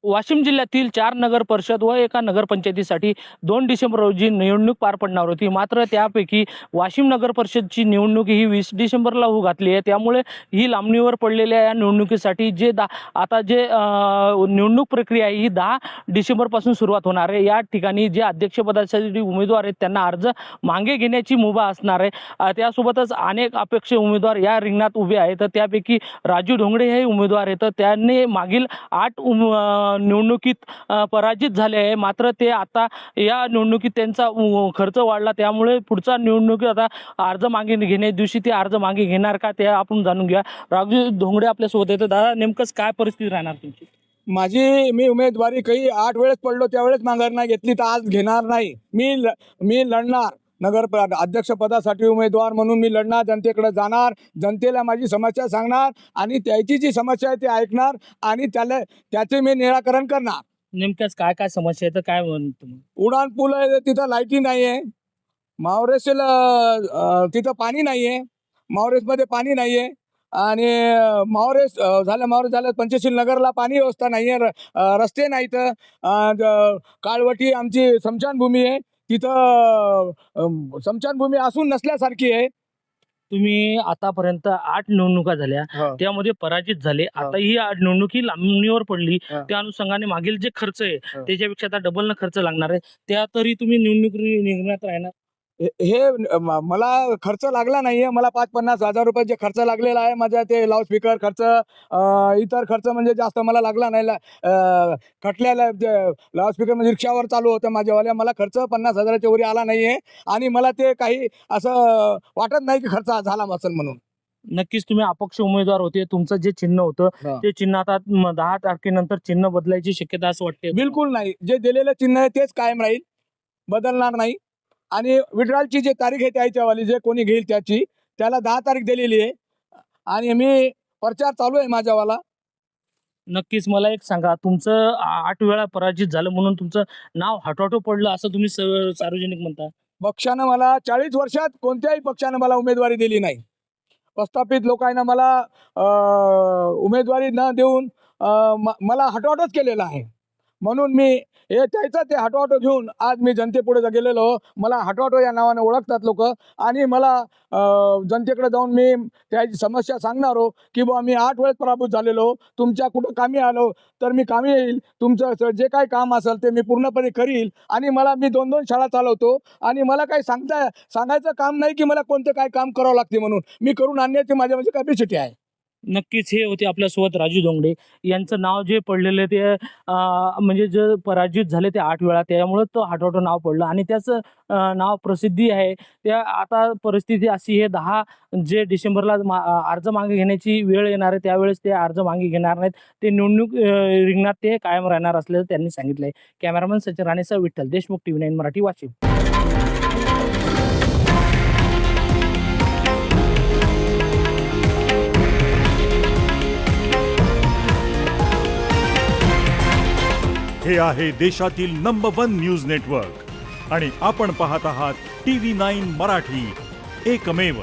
वाशिम जिल्ह्यातील 4 नगर परिषद व एका नगरपंचायतीसाठी 2 डिसेंबर रोजी निवडणूक पार पडणार होती. मात्र त्यापैकी वाशिम नगर परिषदची निवडणूक ही 20 डिसेंबरला होऊ घातली आहे. त्यामुळे ही लांबणीवर पडलेल्या या निवडणुकीसाठी आता जे निवडणूक प्रक्रिया आहे ही 10 डिसेंबरपासून सुरुवात होणार आहे. या ठिकाणी जे अध्यक्षपदासाठी उमेदवार आहेत त्यांना अर्ज मागे घेण्याची मुभा असणार आहे. त्यासोबतच अनेक अपेक्षित उमेदवार या रिंगणात उभे आहेत. तर त्यापैकी राजू ढोंगडे हे उमेदवार आहेत. त्यांनी मागील 8 निवडणुकीत पराजित झाले आहे. मात्र ते आता या निवडणुकीत त्यांचा खर्च वाढला, त्यामुळे पुढचा निवडणुकीत आता अर्ज मागे घेण्या दिवशी ते अर्ज मागे घेणार का ते आपण जाणून घ्या. राजू ढोंगडे आपल्यासोबत येतं. दादा, नेमकंच काय परिस्थिती राहणार तुमची? मी उमेदवारी काही 8 वेळेस पडलो, त्यावेळेस माघार नाही घेतली, तर आज घेणार नाही. मी लढणार नगर अध्यक्षपदासाठी उमेदवार म्हणून मी लढणार, जनतेकडे जाणार, जनतेला माझी समस्या सांगणार आणि त्याची जी समस्या आहे ती ऐकणार आणि त्याचे मी निराकरण करणार. नेमकंच काय काय समस्या आहे तर काय म्हणतो? उडान पूल आहे तिथं लाईटी नाही आहे, मावरेसेल तिथं पाणी नाही आहे, मावरेसमध्ये पाणी नाही आहे आणि मावरेस झालं पंचशील नगरला पाणी व्यवस्था नाही आहे, रस्ते नाहीत, काळवटी आमची स्मशानभूमी आहे, तिथं स्मशानभूमी असून नसल्यासारखी आहे. तुम्ही आतापर्यंत 8 निवडणुका झाल्या, त्यामध्ये पराजित झाले. आता ही निवडणुकी लांबणीवर पडली, त्या अनुषंगाने मागील जे खर्च आहे त्याच्यापेक्षा आता डबल न खर्च लागणार आहे. त्या तरी तुम्ही निवडणूक निघण्यात राहणार? मला खर्च लागला नाहीये. मला 5-50 हजार रुपये जे खर्च लागलेला आहे माझ्या, ते लाऊडस्पीकर खर्च, इतर खर्च म्हणजे जास्त मला लागला नाही. खटल्याला लाऊडस्पीकर म्हणजे रिक्षावर चालू होतं माझ्यावाल्या, मला खर्च 50 हजाराच्या वरी आला नाहीये आणि मला ते काही असं वाटत नाही की खर्च झाला असेल म्हणून. नक्कीच तुम्ही अपक्ष उमेदवार होते. तुमचं जे चिन्ह होतं ते चिन्ह आता 10 तारखेनंतर चिन्ह बदलायची शक्यता असं वाटते? बिलकुल नाही. जे दिलेलं चिन्ह आहे तेच कायम राहील, बदलणार नाही. आणि विड्रॉलची जी तारीख आहे त्याच्यावाली जे कोणी घेईल त्याला 10 तारीख दिलेली आहे आणि मी प्रचार चालू आहे माझ्यावाला. नक्कीच. मला एक सांगा, तुमचं 8 वेळा पराजित झालं म्हणून तुमचं नाव हटवाटो पडलं असं तुम्ही सार्वजनिक म्हणता. पक्षानं मला 40 वर्षात कोणत्याही पक्षानं मला उमेदवारी दिली नाही. प्रस्थापित लोकांना मला उमेदवारी न देऊन मला हटवाटोच केलेला आहे. म्हणून मी ते हटवाटो घेऊन आज मी जनतेपुढे गेलेलो. मला हटवाटो या नावाने ओळखतात लोक आणि मला जनतेकडे जाऊन मी त्याची समस्या सांगणार की बुवा मी 8 वेळेस पराभूत झालेलो, तुमच्या कुठं कामी आलो तर मी कामी येईल, तुमचं जे काही काम असेल ते मी पूर्णपणे करील आणि मी 2-2 शाळा चालवतो आणि मला काही सांगायचं काम नाही की मला कोणतं काय काम करावं लागते, म्हणून मी करून आणण्याची माझ्या म्हणजे कॅपॅसिटी आहे. नक्कीच. हे होते आपल्यासोबत राजू ढोंगडे. यांचं नाव जे पडलेलं ते म्हणजे जे पराजित झाले ते 8 वेळा, त्यामुळे तो हटवाटो नाव पडलं आणि त्याचं नाव प्रसिद्धी आहे. त्या आता परिस्थिती अशी आहे, 10 जे डिसेंबरला अर्ज मागे घेण्याची वेळ येणार आहे, त्यावेळेस ते अर्ज मागे घेणार नाहीत. ते निवडणूक रिंगणात ते कायम राहणार असल्याचं त्यांनी सांगितलंय. कॅमेरामन सचिन राणेसह विठ्ठल देशमुख, TV9 मराठी, वाशिम. हे आहे देशातील नंबर 1 न्यूज नेटवर्क आणि आपण पाहत आहात TV9 मराठी, एकमेव.